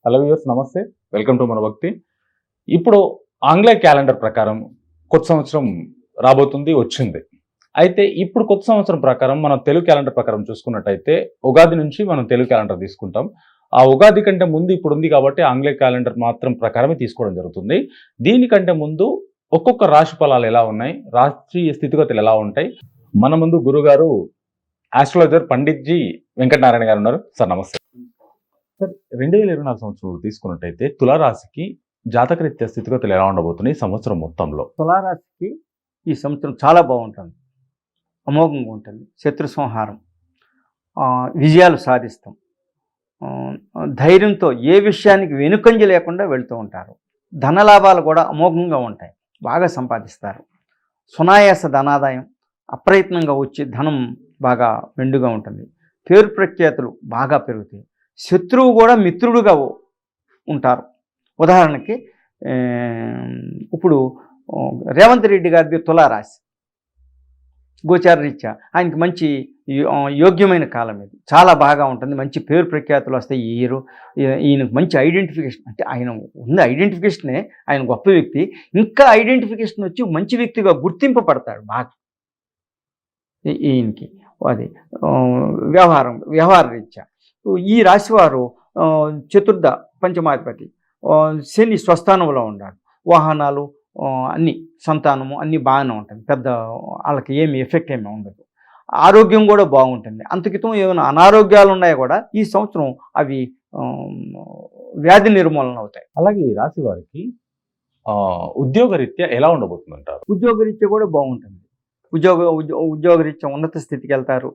Hello viewers, నమస్తే. Welcome to మన భక్తి. ఇప్పుడు ఆంగ్లేయ క్యాలెండర్ ప్రకారం కొత్త సంవత్సరం రాబోతుంది, వచ్చింది. అయితే ఇప్పుడు కొత్త సంవత్సరం ప్రకారం మనం తెలుగు క్యాలెండర్ ప్రకారం చూసుకున్నట్టయితే ఉగాది నుంచి మనం తెలుగు క్యాలెండర్ తీసుకుంటాం. ఆ ఉగాది కంటే ముందు ఇప్పుడు ఉంది కాబట్టి ఆంగ్లేయ క్యాలెండర్ మాత్రం ప్రకారమే తీసుకోవడం జరుగుతుంది. దీనికంటే ముందు ఒక్కొక్క రాశి ఫలాలు ఎలా ఉన్నాయి, రాష్ట్రీయ స్థితిగతులు ఎలా ఉంటాయి, మన ముందు గురుగారు ఆస్ట్రాలజర్ పండిత్ జీ వెంకటనారాయణ గారు ఉన్నారు. సార్ నమస్తే. సార్, 2024 సంవత్సరం తీసుకున్నట్టయితే తులారాశికి జాతకరీత్యా స్థితిగతులు ఎలా ఉండబోతున్నాయి ఈ సంవత్సరం మొత్తంలో? తులారాశికి ఈ సంవత్సరం చాలా బాగుంటుంది, అమోఘంగా ఉంటుంది. శత్రు సంహారం, విజయాలు సాధిస్తాం. ధైర్యంతో ఏ విషయానికి వెనుకంజ లేకుండా వెళుతూ ఉంటారు. ధనలాభాలు కూడా అమోఘంగా ఉంటాయి, బాగా సంపాదిస్తారు. సునాయాస ధనాదాయం, అప్రయత్నంగా వచ్చి ధనం బాగా మెండుగా ఉంటుంది. పేరు ప్రఖ్యాతులు బాగా పెరుగుతాయి. శత్రువు కూడా మిత్రుడుగా ఉంటారు. ఉదాహరణకి ఇప్పుడు రేవంత్ రెడ్డి గారిది తులారాశి గోచార రీత్యా ఆయనకి మంచి యోగ్యమైన కాలం ఇది, చాలా బాగా ఉంటుంది. మంచి పేరు ప్రఖ్యాతులు వస్తాయి. ఈయనకు మంచి ఐడెంటిఫికేషన్, అంటే ఆయన ఉన్న ఐడెంటిఫికేషనే ఆయన గొప్ప వ్యక్తి. ఇంకా ఐడెంటిఫికేషన్ వచ్చి మంచి వ్యక్తిగా గుర్తింపబడతాడు బాగా ఈయనకి. అది వ్యవహార రీత్యా ఈ రాశివారు చతుర్థ పంచమాధిపతి శని స్వస్థానంలో ఉన్నాడు. వాహనాలు అన్ని, సంతానము అన్నీ బాగానే ఉంటుంది. పెద్ద వాళ్ళకి ఏమి ఎఫెక్ట్ ఏమీ ఉండదు. ఆరోగ్యం కూడా బాగుంటుంది. అంతకితం ఏమైనా అనారోగ్యాలు ఉన్నాయో కూడా ఈ సంవత్సరం అవి వ్యాధి నిర్మూలన అవుతాయి. అలాగే ఈ రాశి వారికి ఉద్యోగరీత్యా ఎలా ఉండబోతుందంటారు? ఉద్యోగరీత్యా కూడా బాగుంటుంది. ఉద్యోగరీత్యా ఉన్నత స్థితికి వెళ్తారు.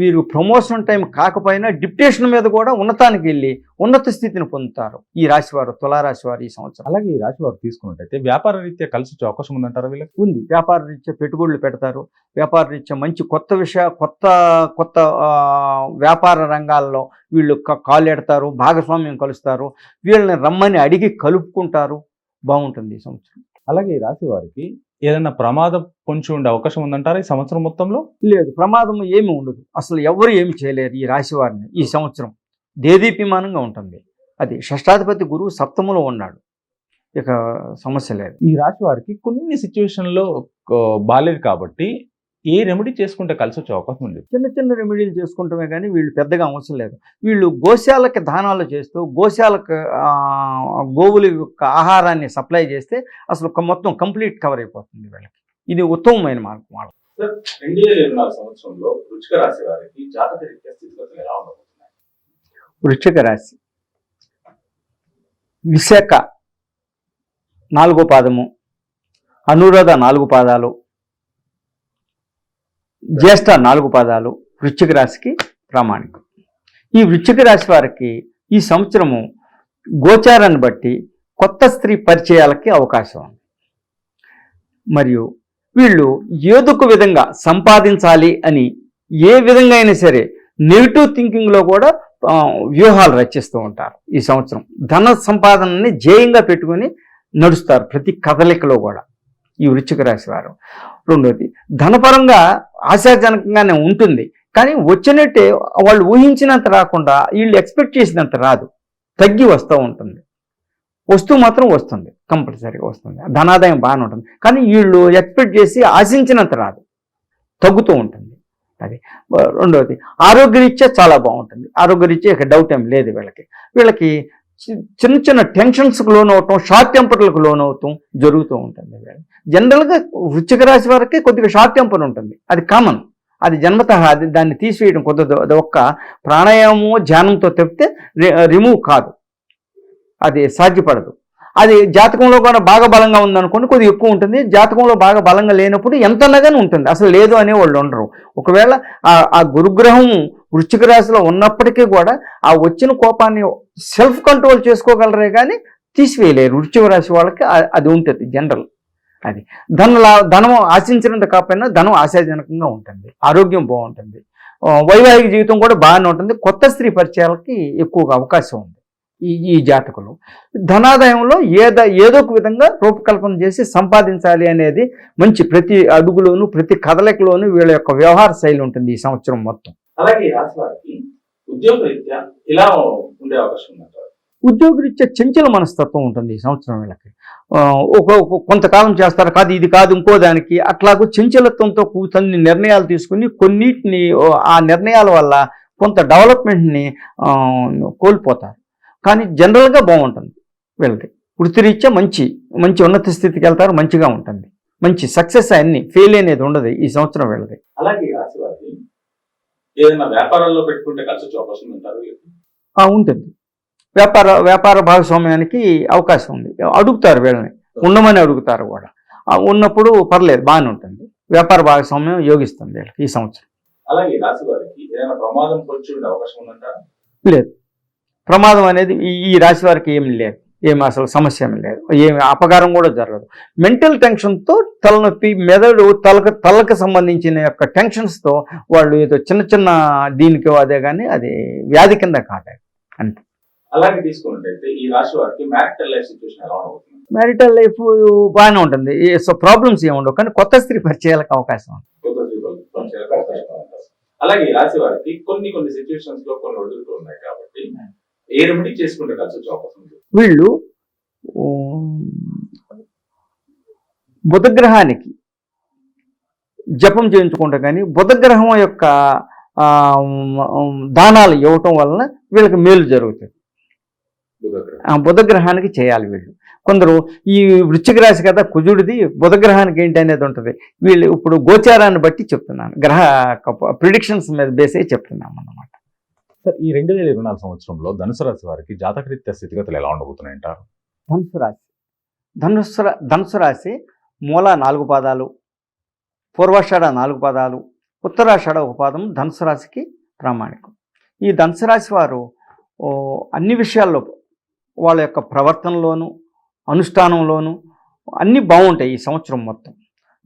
వీరు ప్రమోషన్ టైం కాకపోయినా డిప్యుటేషన్ మీద కూడా ఉన్నతానికి వెళ్ళి ఉన్నత స్థితిని పొందుతారు ఈ రాశివారు, తులారాశి వారు ఈ సంవత్సరం. అలాగే ఈ రాశి వారు తీసుకున్నట్టయితే వ్యాపార రీత్యా కలిసి వచ్చే అవకాశం ఉందంటారా? వీళ్ళకి ఉంది. వ్యాపార రీత్యా పెట్టుబడులు పెడతారు. వ్యాపార రీత్యా మంచి కొత్త వ్యాపార రంగాల్లో వీళ్ళు కాళ్ళు ఎడతారు, భాగస్వామ్యం కలుస్తారు. వీళ్ళని రమ్మని అడిగి కలుపుకుంటారు. బాగుంటుంది ఈ సంవత్సరం. అలాగే ఈ రాశి వారికి ఏదైనా ప్రమాదం పొంచి ఉండే అవకాశం ఉందంటారా ఈ సంవత్సరం మొత్తంలో? లేదు, ప్రమాదం ఏమి ఉండదు. అసలు ఎవరు ఏమి చేయలేరు ఈ రాశి వారిని ఈ సంవత్సరం. దేదీప్యమానంగా ఉంటుంది. అది షష్టాధిపతి గురువు సప్తములో ఉన్నాడు, ఇక సమస్య లేదు. ఈ రాశి వారికి కొన్ని సిచ్యువేషన్లో బాలేదు కాబట్టి ఏ రెమెడీ చేసుకుంటే కలిసి వచ్చే అవకాశం ఉంది? చిన్న చిన్న రెమెడీలు చేసుకుంటామే కానీ వీళ్ళు పెద్దగా అవసరం లేదు. వీళ్ళు గోశాలకి దానాలు చేస్తూ గోశాలకు గోవుల యొక్క ఆహారాన్ని సప్లై చేస్తే అసలు మొత్తం కంప్లీట్ కవర్ అయిపోతుంది వీళ్ళకి. ఇది ఉత్తమమైన మార్గం. వాళ్ళకి 2024 సంవత్సరంలో వృశ్చిక రాశి వారికి జాతకరీత్యా స్థితిగతులు ఎలా ఉండబోతున్నాయి? వృశ్చిక రాశి విశాఖ 4వ పాదము, అనురాధ 4 పాదాలు, జ్యేష్ఠ 4 పాదాలు వృశ్చిక రాశికి ప్రామాణికం. ఈ వృశ్చిక రాశి వారికి ఈ సంవత్సరము గోచారాన్ని బట్టి కొత్త స్త్రీ పరిచయాలకి అవకాశం ఉంది. మరియు వీళ్ళు ఏదొక విధంగా సంపాదించాలి అని ఏ విధంగా అయినా సరే నెగిటివ్ థింకింగ్లో కూడా వ్యూహాలు రచిస్తూ ఉంటారు. ఈ సంవత్సరం ధన సంపాదనని ధ్యేయంగా పెట్టుకొని నడుస్తారు ప్రతి కదలికలో కూడా ఈ వృశ్చిక రాశి వారు. రెండోది, ధనపరంగా ఆశాజనకంగానే ఉంటుంది, కానీ వచ్చినట్టే వాళ్ళు ఊహించినంత రాకుండా వీళ్ళు ఎక్స్పెక్ట్ చేసినంత రాదు, తగ్గి వస్తూ ఉంటుంది. వస్తూ మాత్రం వస్తుంది, కంపల్సరీగా వస్తుంది. ధనాదాయం బాగానే ఉంటుంది, కానీ వీళ్ళు ఎక్స్పెక్ట్ చేసి ఆశించినంత రాదు, తగ్గుతూ ఉంటుంది. అది రెండవది. ఆరోగ్యరీత్యా చాలా బాగుంటుంది. ఆరోగ్యరీత్యా ఇక డౌట్ ఏం లేదు. వీళ్ళకి చిన్న చిన్న టెన్షన్స్కి లోనవటం, షార్ట్ టెంపర్లకు లోనవటం జరుగుతూ ఉంటుంది. జనరల్గా వృశ్చిక రాశి వారికి కొద్దిగా షార్ట్ టెంపర్ ఉంటుంది, అది కామన్. అది జన్మతః, అది దాన్ని తీసివేయడం కుదరదు. అది ఒక్క ప్రాణాయామము ధ్యానంతో తప్పితే రిమూవ్ కాదు, అది సాధ్యపడదు. అది జాతకంలో కూడా బాగా బలంగా ఉందనుకోండి కొద్దిగా ఎక్కువ ఉంటుంది. జాతకంలో బాగా బలంగా లేనప్పుడు ఎంతనగానే ఉంటుంది, అసలు లేదు అనే వాళ్ళు ఉండరు. ఒకవేళ ఆ గురుగ్రహం వృశ్చిక రాశిలో ఉన్నప్పటికీ కూడా ఆ వచ్చిన కోపాన్ని సెల్ఫ్ కంట్రోల్ చేసుకోగలరే కానీ తీసివేయలేరు. వృశ్చిక రాశి వాళ్ళకి అది ఉంటుంది జనరల్. అది ధనం ఆశించినంత కాకపోయినా ధనం ఆశాజనకంగా ఉంటుంది. ఆరోగ్యం బాగుంటుంది. వైవాహిక జీవితం కూడా బాగానే ఉంటుంది. కొత్త స్త్రీ పరిచయాలకి ఎక్కువగా అవకాశం ఉంది ఈ జాతకులు. ధనాదాయంలో ఏదో ఒక విధంగా రూపకల్పన చేసి సంపాదించాలి అనేది మంచి ప్రతి అడుగులోనూ ప్రతి కదలికలోనూ వీళ్ళ యొక్క వ్యవహార శైలి ఉంటుంది ఈ సంవత్సరం మొత్తం. అలాగే రాశి వారికి ఉద్యోగరీత్యా ఇలా ఉండే అవకాశం ఉందంటారు. ఉద్యోగరీత్యా చంచల మనస్తత్వం ఉంటుంది ఈ సంవత్సరం వీళ్ళకి. కొంతకాలం చేస్తారు, కాదు ఇది కాదు ఇంకో దానికి, అట్లాగూ చంచలత్వంతో కూర్చొని నిర్ణయాలు తీసుకుని కొన్నిటిని ఆ నిర్ణయాల వల్ల కొంత డెవలప్మెంట్ని కోల్పోతారు. కానీ జనరల్గా బాగుంటుంది వీళ్ళది. వృత్తిరీత్యా మంచి మంచి ఉన్నత స్థితికి వెళ్తారు, మంచిగా ఉంటుంది, మంచి సక్సెస్. అన్ని ఫెయిల్ అనేది ఉండదు ఈ సంవత్సరం వీళ్ళది. అలాగే రాశి వారికి ఏదైనా వ్యాపారాల్లో పెట్టుకుంటే కలిసి వచ్చే అవకాశం ఉంటారు. ఉంటుంది. వ్యాపార భాగస్వామ్యానికి అవకాశం ఉంది. అడుగుతారు వీళ్ళని, ఉండమని అడుగుతారు కూడా. ఉన్నప్పుడు పర్లేదు, బాగానే ఉంటుంది. వ్యాపార భాగస్వామ్యం యోగిస్తుంది వీళ్ళకి ఈ సంవత్సరం. అలాగే రాశి వారికి ఏదైనా ప్రమాదం పొంచి ఉండే అవకాశం ఉందంటారా? లేదు, ప్రమాదం అనేది ఈ రాశి వారికి ఏమి లేదు, ఏమి అసలు సమస్య ఏమి లేదు, ఏమి అపకారం కూడా జరగదు. మెంటల్ టెన్షన్తో తలనొప్పి, మెదడు తలకు సంబంధించిన యొక్క టెన్షన్స్తో వాళ్ళు ఏదో చిన్న చిన్న దీనికి అదే కానీ అది వ్యాధి కింద కాదు అంతే. అలాగే తీసుకున్నట్టయితే ఈ రాశి వారికి మ్యారిటల్ లైఫ్ సిచ్యువేషన్ ఎలా ఉండబోతుంది? మ్యారిటల్ లైఫ్ బాగానే ఉంటుంది. సో ప్రాబ్లమ్స్ ఏమి ఉండవు, కానీ కొత్త స్త్రీ పరిచయాలకు అవకాశం ఉంది. అలాగే ఈ రాశి వారికి కొన్ని సిచ్యువేషన్స్ లో కొన్ని ఒడుగుతూ ఉన్నాయి కాబట్టి ఏ రెమెడీ చేసుకుంటే కలిసి వచ్చే అవకాశం ఉంది? వీళ్ళు బుధగ్రహానికి జపం చేయించుకుంటే కానీ బుధగ్రహం యొక్క దానాలు ఇవ్వటం వలన వీళ్ళకి మేలు జరుగుతుంది. బుధగ్రహానికి చేయాలి వీళ్ళు. కొందరు ఈ వృశ్చిక రాశి కదా, కుజుడిది, బుధగ్రహానికి ఏంటి అనేది ఉంటుంది. వీళ్ళు ఇప్పుడు గోచారాన్ని బట్టి చెప్తున్నాను, గ్రహ ప్రిడిక్షన్స్ మీద బేస్ అయ్యి చెప్తున్నాం అన్నమాట. సార్, ఈ 2024 సంవత్సరంలో ధనుసు రాశి వారికి జాతకరీత్యా స్థితిగతులు ఎలా ఉండబోతున్నాయి అంటారు? ధనుసు రాశి మూల 4 పాదాలు, పూర్వాషాఢ 4 పాదాలు, ఉత్తరాషాఢ 1 పాదం ధనుసు రాశికి ప్రామాణికం. ఈ ధనుసు రాశి వారు అన్ని విషయాల్లో వాళ్ళ యొక్క ప్రవర్తనలోను అనుష్ఠానంలోనూ అన్నీ బాగుంటాయి ఈ సంవత్సరం మొత్తం.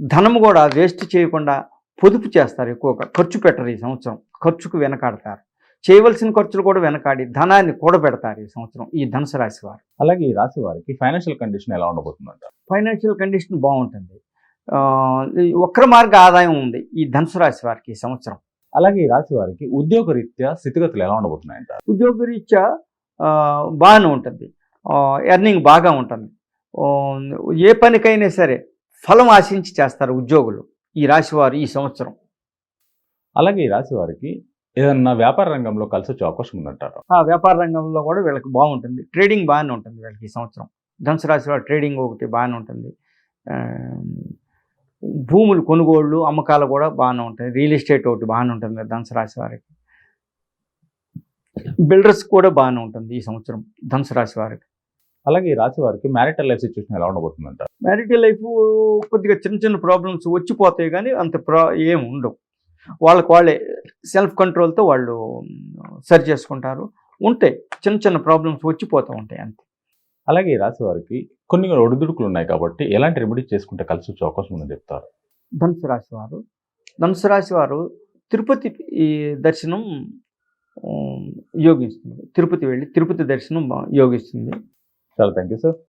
ధనము కూడా వేస్ట్ చేయకుండా పొదుపు చేస్తారు, ఎక్కువగా ఖర్చు పెట్టరు ఈ సంవత్సరం. ఖర్చుకు వెనకాడతారు, చేయవలసిన ఖర్చులు కూడా వెనకాడి ధనాన్ని కూడబెడతారు ఈ సంవత్సరం ఈ ధనుసు రాశి వారు. అలాగే ఈ రాశి వారికి ఫైనాన్షియల్ కండిషన్ ఎలా ఉండబోతుందంట? ఫైనాన్షియల్ కండిషన్ బాగుంటుంది. వక్ర మార్గ ఆదాయం ఉంది ఈ ధనుసు రాశి వారికి ఈ సంవత్సరం. అలాగే ఈ రాశి వారికి ఉద్యోగరీత్యా స్థితిగతులు ఎలా ఉండబోతున్నాయంట? ఉద్యోగరీత్యా బాగానే ఉంటుంది, ఎర్నింగ్ బాగా ఉంటుంది. ఏ పనికైనా సరే ఫలం ఆశించి చేస్తారు ఉద్యోగులు ఈ రాశివారు ఈ సంవత్సరం. అలాగే ఈ రాశి వారికి ఏదన్నా వ్యాపార రంగంలో కలిసి వచ్చే అవకాశం ఉందంటారు? వ్యాపార రంగంలో కూడా వీళ్ళకి బాగుంటుంది, ట్రేడింగ్ బాగానే ఉంటుంది వీళ్ళకి ఈ సంవత్సరం. ధనుసు రాశి వారు ట్రేడింగ్ ఒకటి బాగానే ఉంటుంది. భూములు కొనుగోళ్ళు అమ్మకాలు కూడా బాగానే ఉంటాయి. రియల్ ఎస్టేట్ ఒకటి బాగానే ఉంటుంది ధనుసు రాశి వారికి. బిల్డర్స్ కూడా బాగానే ఉంటుంది ఈ సంవత్సరం ధనుసు రాశి వారికి. అలాగే ఈ రాశి వారికి మ్యారిటల్ లైఫ్ సిచ్యువేషన్ ఎలా ఉండబోతుందంట? మ్యారిటల్ లైఫ్ కొద్దిగా చిన్న చిన్న ప్రాబ్లమ్స్ వచ్చిపోతాయి, కానీ అంత ఏమి ఉండవు. వాళ్ళే సెల్ఫ్ కంట్రోల్తో వాళ్ళు సరి చేసుకుంటారు. ఉంటాయి చిన్న చిన్న ప్రాబ్లమ్స్ వచ్చిపోతూ ఉంటాయి అంతే. అలాగే ఈ రాశి వారికి కొన్ని ఒడిదుడుకులు ఉన్నాయి కాబట్టి ఎలాంటి రెమెడీ చేసుకుంటే కలిసి వచ్చే అవకాశం ఉందని చెప్తారు? ధనుసు రాశి వారు తిరుపతి దర్శనం యోగిస్తుంది. తిరుపతి వెళ్ళి తిరుపతి దర్శనం యోగిస్తుంది. చాలా థ్యాంక్ యూ సార్.